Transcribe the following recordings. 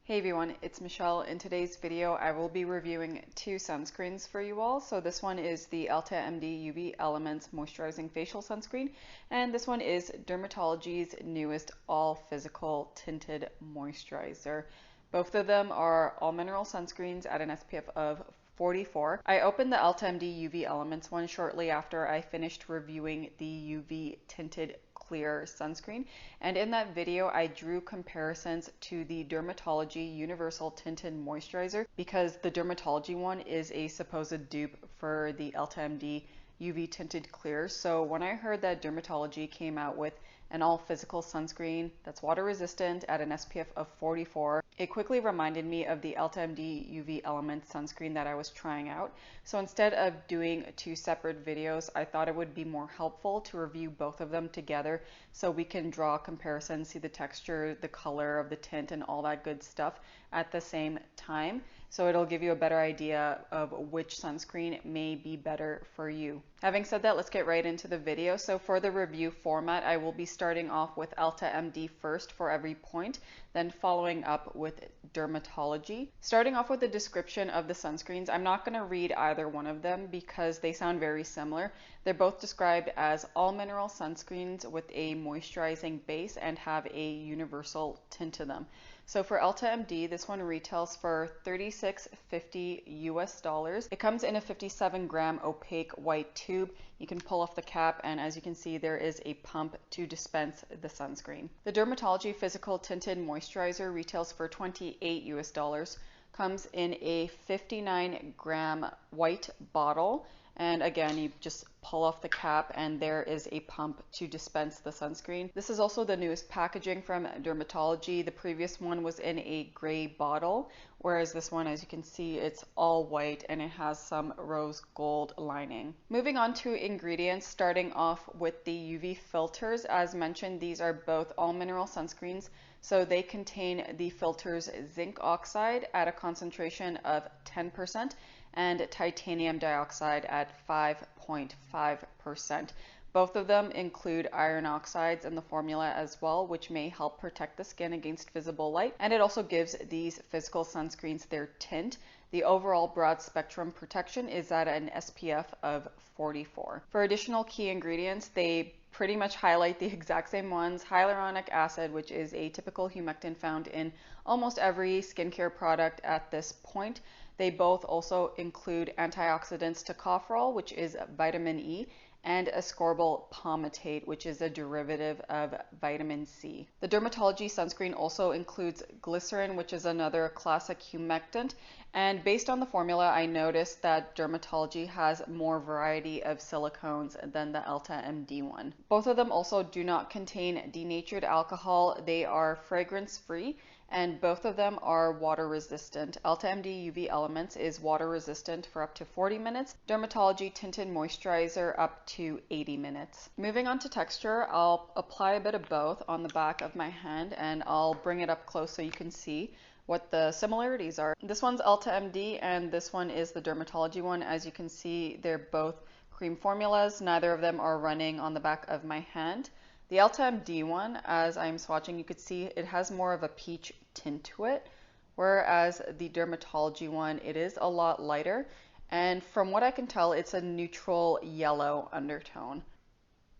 Hey everyone, it's Michelle. In today's video, I will be reviewing two sunscreens for you all. So this one is the EltaMD UV Elements Moisturizing Facial Sunscreen, and this one is Dermatology's newest all physical tinted moisturizer. Both of them are all mineral sunscreens at an SPF of 44. I opened the EltaMD UV Elements one shortly after I finished reviewing the UV tinted clear sunscreen, and in that video I drew comparisons to the Dermatology Universal Tinted Moisturizer because the Dermatology one is a supposed dupe for the EltaMD UV Tinted Clear. So when I heard that Dermatology came out with an all physical sunscreen that's water resistant at an SPF of 44, it quickly reminded me of the EltaMD UV Elements sunscreen that I was trying out. So instead of doing two separate videos, I thought it would be more helpful to review both of them together so we can draw comparisons, see the texture, the color of the tint, and all that good stuff at the same time. So it'll give you a better idea of which sunscreen may be better for you. Having said that, let's get right into the video. So for the review format, I will be starting off with EltaMD first for every point, then following up with Dermatology. Starting off with the description of the sunscreens, I'm not going to read either one of them because they sound very similar. They're both described as all mineral sunscreens with a moisturizing base and have a universal tint to them. So for EltaMD, this one retails for $36.50 US. It comes in a 57-gram opaque white tube. You can pull off the cap, and as you can see, there is a pump to dispense the sunscreen. The Dermatology Physical Tinted Moisturizer retails for $28 US. Comes in a 59-gram white bottle. And again, you just pull off the cap and there is a pump to dispense the sunscreen. This is also the newest packaging from Dermatology. The previous one was in a gray bottle, whereas this one, as you can see, it's all white and it has some rose gold lining. Moving on to ingredients, starting off with the UV filters. As mentioned, these are both all mineral sunscreens. So they contain the filters zinc oxide at a concentration of 10%. And titanium dioxide at 5.5%. Both of them include iron oxides in the formula as well, which may help protect the skin against visible light. And it also gives these physical sunscreens their tint. The overall broad spectrum protection is at an SPF of 44. For additional key ingredients, they pretty much highlight the exact same ones. Hyaluronic acid, which is a typical humectant found in almost every skincare product at this point. They both also include antioxidants tocopherol, which is vitamin E, and ascorbyl palmitate, which is a derivative of vitamin C. The Dermatology sunscreen also includes glycerin, which is another classic humectant. And based on the formula, I noticed that Dermatology has more variety of silicones than the EltaMD one. Both of them also do not contain denatured alcohol. They are fragrance-free, and both of them are water resistant. EltaMD UV Elements is water resistant for up to 40 minutes. Dermatology Tinted Moisturizer up to 80 minutes. Moving on to texture, I'll apply a bit of both on the back of my hand and I'll bring it up close so you can see what the similarities are. This one's EltaMD and this one is the Dermatology one. As you can see, they're both cream formulas. Neither of them are running on the back of my hand. The EltaMD one, as I'm swatching, you could see it has more of a peach tint to it, whereas the Dermatology one, it is a lot lighter. And from what I can tell, it's a neutral yellow undertone.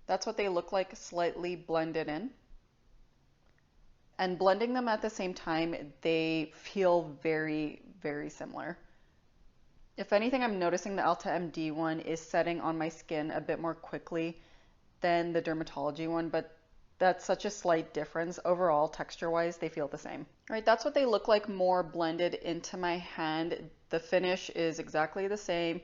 That's what they look like, slightly blended in. And blending them at the same time, they feel very, very similar. If anything, I'm noticing the EltaMD one is setting on my skin a bit more quickly than the Dermatology one, but that's such a slight difference. Overall, texture-wise, they feel the same. All right, that's what they look like more blended into my hand. The finish is exactly the same.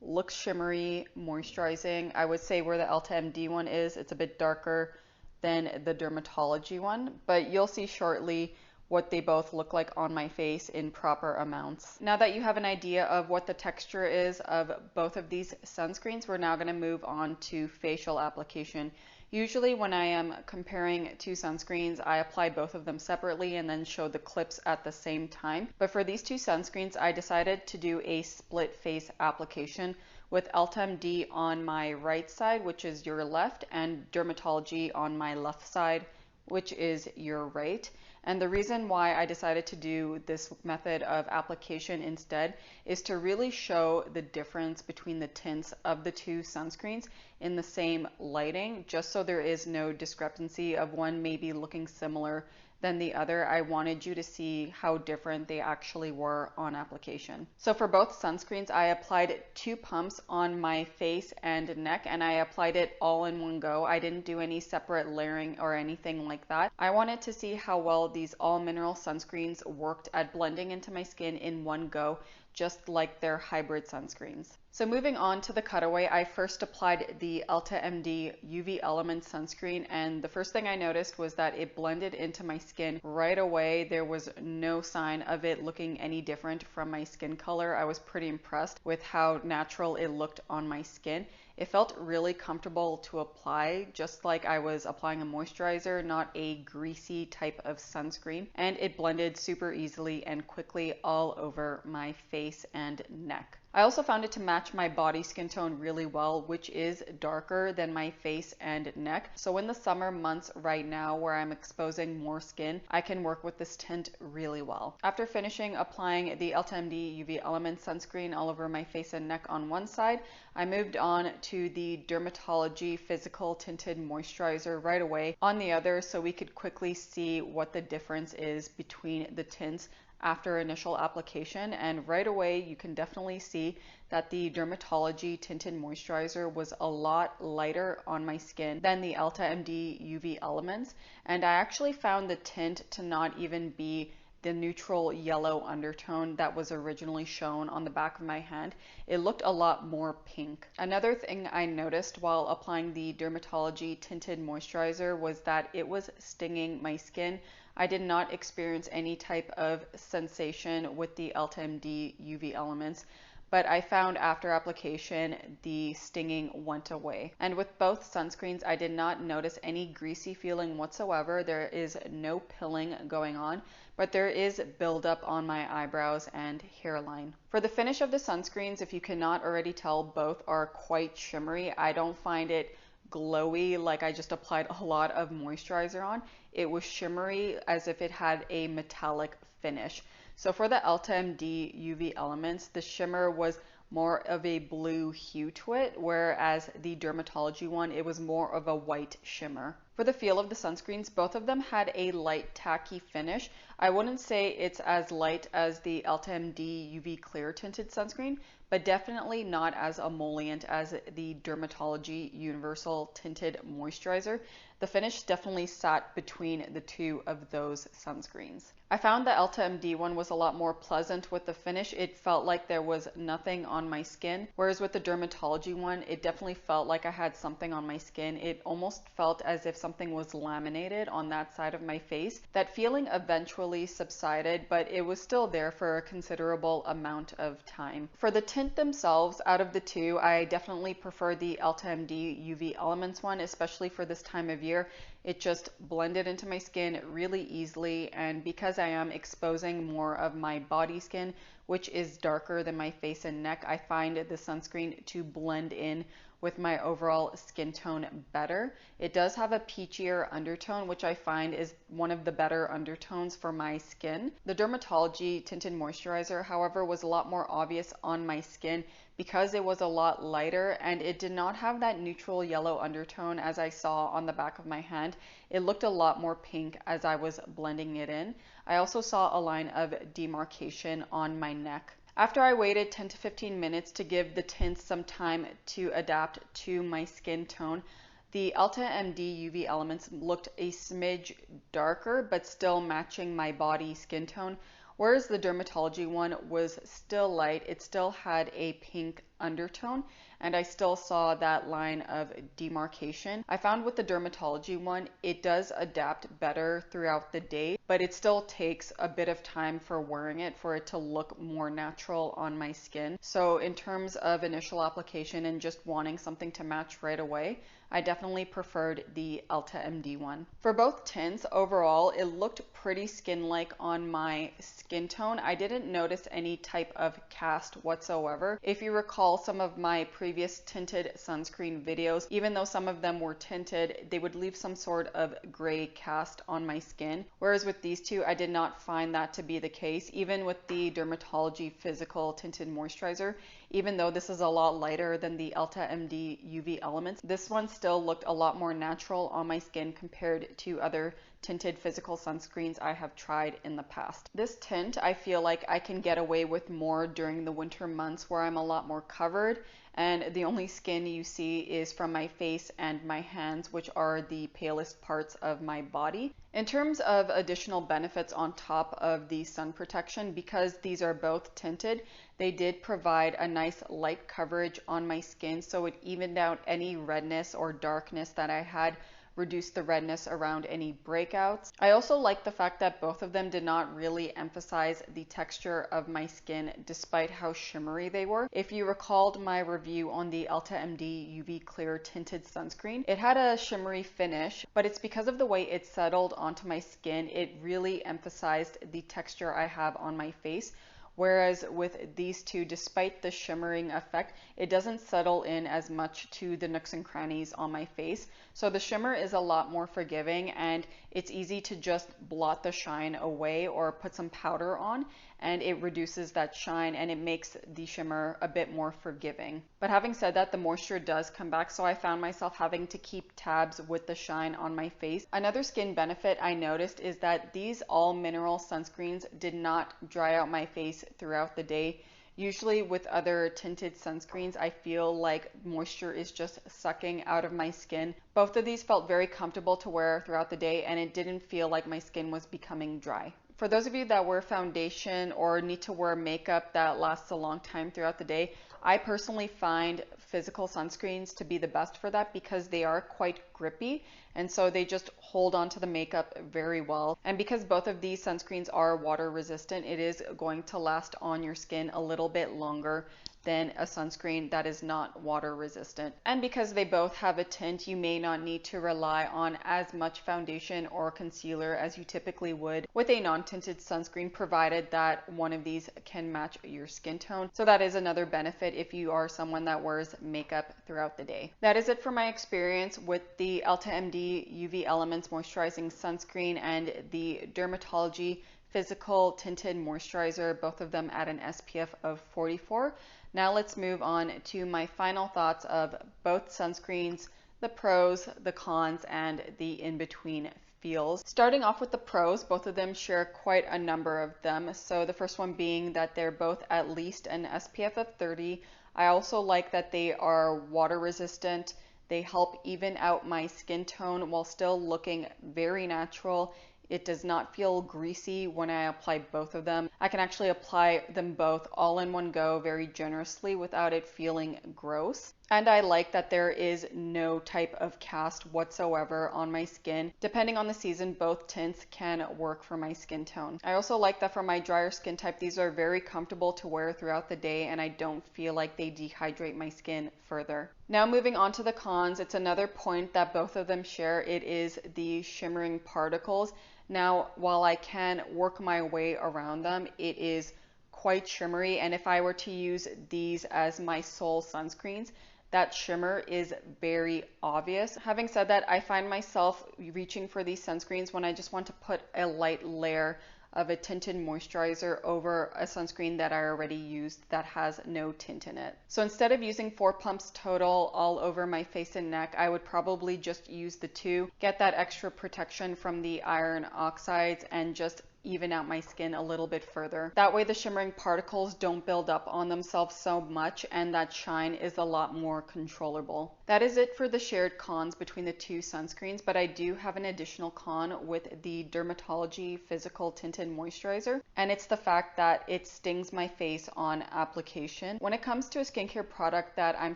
Looks shimmery, moisturizing. I would say where the EltaMD one is, it's a bit darker than the Dermatology one, but you'll see shortly what they both look like on my face in proper amounts. Now that you have an idea of what the texture is of both of these sunscreens, we're now going to move on to facial application. Usually when I am comparing two sunscreens, I apply both of them separately and then show the clips at the same time. But for these two sunscreens, I decided to do a split face application with EltaMD on my right side, which is your left, and Dermatology on my left side, which is your right. And the reason why I decided to do this method of application instead is to really show the difference between the tints of the two sunscreens in the same lighting, just so there is no discrepancy of one maybe looking similar than the other. I wanted you to see how different they actually were on application. So for both sunscreens, I applied 2 pumps on my face and neck, and I applied it all in one go. I didn't do any separate layering or anything like that. I wanted to see how well these all mineral sunscreens worked at blending into my skin in one go, just like their hybrid sunscreens. So moving on to the cutaway, I first applied the EltaMD UV Element sunscreen, and the first thing I noticed was that it blended into my skin right away. There was no sign of it looking any different from my skin color. I was pretty impressed with how natural it looked on my skin. It felt really comfortable to apply, just like I was applying a moisturizer, not a greasy type of sunscreen. And it blended super easily and quickly all over my face and neck. I also found it to match my body skin tone really well, which is darker than my face and neck. So in the summer months right now, where I'm exposing more skin, I can work with this tint really well. After finishing applying the EltaMD UV Element sunscreen all over my face and neck on one side, I moved on to the DRMTLGY Physical Tinted Moisturizer right away on the other, so we could quickly see what the difference is between the tints after initial application. And right away you can definitely see that the DRMTLGY Tinted Moisturizer was a lot lighter on my skin than the EltaMD UV Elements, and I actually found the tint to not even be the neutral yellow undertone that was originally shown on the back of my hand. It looked a lot more pink. Another thing I noticed while applying the DRMTLGY Tinted Moisturizer was that it was stinging my skin. I did not experience any type of sensation with the EltaMD UV Elements, but I found after application the stinging went away. And with both sunscreens, I did not notice any greasy feeling whatsoever. There is no pilling going on, but there is buildup on my eyebrows and hairline. For the finish of the sunscreens, if you cannot already tell, both are quite shimmery. I don't find it glowy like I just applied a lot of moisturizer on. It was shimmery as if it had a metallic finish. So for the EltaMD UV Elements, the shimmer was more of a blue hue to it, whereas the DRMTLGY one, it was more of a white shimmer. For the feel of the sunscreens, both of them had a light tacky finish. I wouldn't say it's as light as the EltaMD UV Clear Tinted Sunscreen, but definitely not as emollient as the DRMTLGY Universal Tinted Moisturizer. The finish definitely sat between the two of those sunscreens. I found the EltaMD one was a lot more pleasant with the finish. It felt like there was nothing on my skin, whereas with the DRMTLGY one, it definitely felt like I had something on my skin. It almost felt as if something was laminated on that side of my face. That feeling eventually subsided, but it was still there for a considerable amount of time. For the tint themselves, out of the two, I definitely prefer the EltaMD UV Elements one, especially for this time of year. It just blended into my skin really easily, and because I am exposing more of my body skin, which is darker than my face and neck, I find the sunscreen to blend in with my overall skin tone better. It does have a peachier undertone, which I find is one of the better undertones for my skin. The DRMTLGY Tinted Moisturizer, however, was a lot more obvious on my skin because it was a lot lighter, and it did not have that neutral yellow undertone as I saw on the back of my hand. It looked a lot more pink as I was blending it in. I also saw a line of demarcation on my neck. After I waited 10 to 15 minutes to give the tints some time to adapt to my skin tone, the EltaMD UV Elements looked a smidge darker, but still matching my body skin tone, whereas the DRMTLGY one was still light. It still had a pink undertone, and I still saw that line of demarcation. I found with the DRMTLGY one, it does adapt better throughout the day, but it still takes a bit of time for wearing it for it to look more natural on my skin. So in terms of initial application and just wanting something to match right away, I definitely preferred the EltaMD one. For both tints, overall, it looked pretty skin-like on my skin. skin tone, I didn't notice any type of cast whatsoever. If you recall some of my previous tinted sunscreen videos, even though some of them were tinted, they would leave some sort of gray cast on my skin. Whereas with these two, I did not find that to be the case. Even with the DRMTLGY Physical Tinted Moisturizer, even though this is a lot lighter than the EltaMD UV Elements, this one still looked a lot more natural on my skin compared to other tinted physical sunscreens I have tried in the past. This tint, I feel like I can get away with more during the winter months where I'm a lot more covered and the only skin you see is from my face and my hands, which are the palest parts of my body. In terms of additional benefits on top of the sun protection, because these are both tinted, they did provide a nice light coverage on my skin, so it evened out any redness or darkness that I had, reduce the redness around any breakouts. I also like the fact that both of them did not really emphasize the texture of my skin despite how shimmery they were. If you recalled my review on the EltaMD UV Clear Tinted Sunscreen, it had a shimmery finish, but it's because of the way it settled onto my skin, it really emphasized the texture I have on my face. Whereas with these two, despite the shimmering effect, it doesn't settle in as much to the nooks and crannies on my face. So the shimmer is a lot more forgiving and it's easy to just blot the shine away or put some powder on, and it reduces that shine and it makes the shimmer a bit more forgiving. But having said that, the moisture does come back, so I found myself having to keep tabs with the shine on my face. Another skin benefit I noticed is that these all mineral sunscreens did not dry out my face throughout the day. Usually with other tinted sunscreens, I feel like moisture is just sucking out of my skin. Both of these felt very comfortable to wear throughout the day, and it didn't feel like my skin was becoming dry. For those of you that wear foundation or need to wear makeup that lasts a long time throughout the day, I personally find physical sunscreens to be the best for that because they are quite grippy, and so they just hold on to the makeup very well. And because both of these sunscreens are water resistant, it is going to last on your skin a little bit longer than a sunscreen that is not water resistant. And because they both have a tint, you may not need to rely on as much foundation or concealer as you typically would with a non-tinted sunscreen, provided that one of these can match your skin tone. So that is another benefit if you are someone that wears makeup throughout the day. That is it for my experience with the EltaMD UV Elements Moisturizing Sunscreen and the DRMTLGY Physical Tinted Moisturizer, both of them at an SPF of 44. Now let's move on to my final thoughts of both sunscreens, the pros, the cons, and the in-between feels. Starting off with the pros, both of them share quite a number of them. So the first one being that they're both at least an SPF of 30. I also like that they are water resistant. They help even out my skin tone while still looking very natural. It does not feel greasy when I apply both of them. I can actually apply them both all in one go very generously without it feeling gross. And I like that there is no type of cast whatsoever on my skin. Depending on the season, both tints can work for my skin tone. I also like that for my drier skin type, these are very comfortable to wear throughout the day and I don't feel like they dehydrate my skin further. Now moving on to the cons, it's another point that both of them share. It is the shimmering particles. Now, while I can work my way around them, it is quite shimmery, and if I were to use these as my sole sunscreens, that shimmer is very obvious. Having said that, I find myself reaching for these sunscreens when I just want to put a light layer of a tinted moisturizer over a sunscreen that I already used that has no tint in it. So instead of using 4 pumps total all over my face and neck, I would probably just use the 2, get that extra protection from the iron oxides, and just even out my skin a little bit further. That way the shimmering particles don't build up on themselves so much and that shine is a lot more controllable. That is it for the shared cons between the two sunscreens, but I do have an additional con with the DRMTLGY Physical Tinted Moisturizer, and it's the fact that it stings my face on application. When it comes to a skincare product that I'm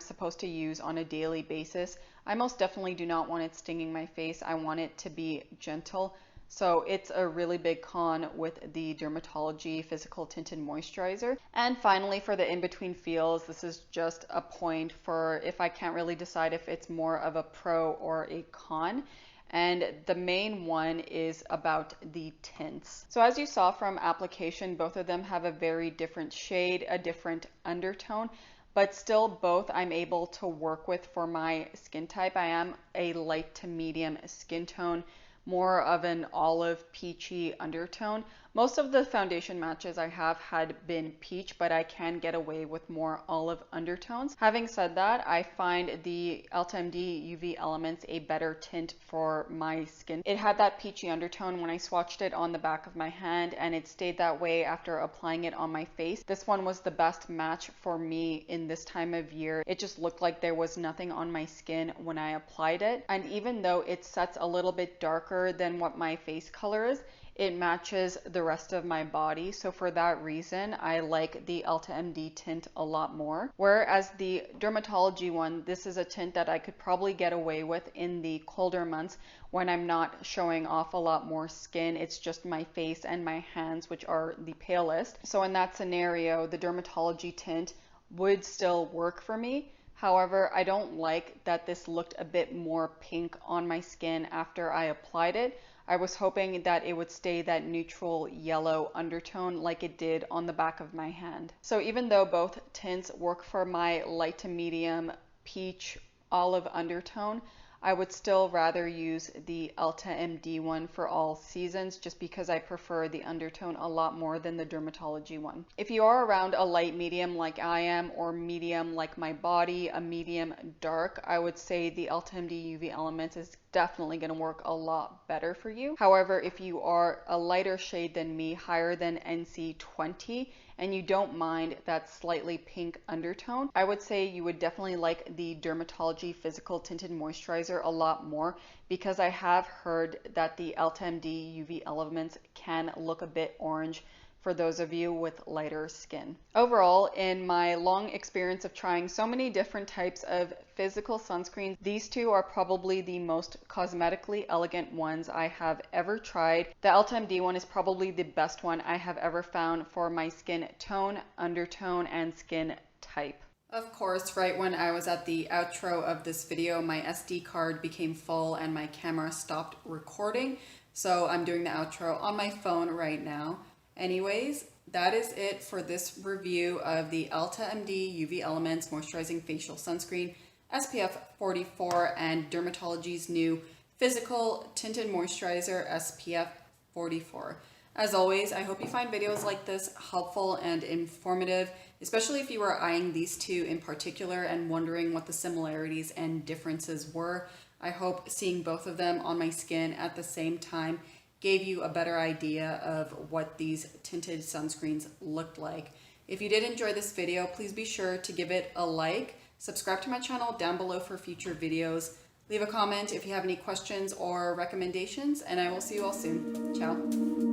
supposed to use on a daily basis, I most definitely do not want it stinging my face. I want it to be gentle. So it's a really big con with the DRMTLGY Physical Tinted Moisturizer. And finally, for the in-between feels, this is just a point for if I can't really decide if it's more of a pro or a con. and the main one is about the tints. So as you saw from application, both of them have a very different shade, a different undertone, but still both I'm able to work with for my skin type. I am a light to medium skin tone, more of an olive peachy undertone. Most of the foundation matches I have had been peach, but I can get away with more olive undertones. Having said that, I find the EltaMD UV Elements a better tint for my skin. It had that peachy undertone when I swatched it on the back of my hand, and it stayed that way after applying it on my face. This one was the best match for me in this time of year. It just looked like there was nothing on my skin when I applied it, and even though it sets a little bit darker than what my face color is, it matches the rest of my body. So for that reason, I like the EltaMD tint a lot more. Whereas the Dermatology one, this is a tint that I could probably get away with in the colder months when I'm not showing off a lot more skin. It's just my face and my hands, which are the palest. So in that scenario, the Dermatology tint would still work for me. However, I don't like that this looked a bit more pink on my skin after I applied it. I was hoping that it would stay that neutral yellow undertone like it did on the back of my hand. So even though both tints work for my light to medium peach olive undertone, I would still rather use the EltaMD one for all seasons, just because I prefer the undertone a lot more than the Dermatology one. If you are around a light medium like I am, or medium like my body, a medium dark, I would say the EltaMD UV Elements is definitely going to work a lot better for you. However, if you are a lighter shade than me, higher than NC20, and you don't mind that slightly pink undertone, I would say you would definitely like the Dermatology Physical Tinted Moisturizer a lot more, because I have heard that the EltaMD UV Elements can look a bit orange for those of you with lighter skin. Overall, in my long experience of trying so many different types of physical sunscreens, these two are probably the most cosmetically elegant ones I have ever tried. The EltaMD one is probably the best one I have ever found for my skin tone, undertone, and skin type. Of course, right when I was at the outro of this video, my SD card became full and my camera stopped recording. So I'm doing the outro on my phone right now. Anyways, that is it for this review of the EltaMD UV Elements Moisturizing Facial Sunscreen SPF 44 and Dermatology's new Physical Tinted Moisturizer SPF 44. As always, I hope you find videos like this helpful and informative, especially if you are eyeing these two in particular and wondering what the similarities and differences were. I hope seeing both of them on my skin at the same time gave you a better idea of what these tinted sunscreens looked like. If you did enjoy this video, please be sure to give it a like, subscribe to my channel down below for future videos, leave a comment if you have any questions or recommendations, and I will see you all soon. Ciao.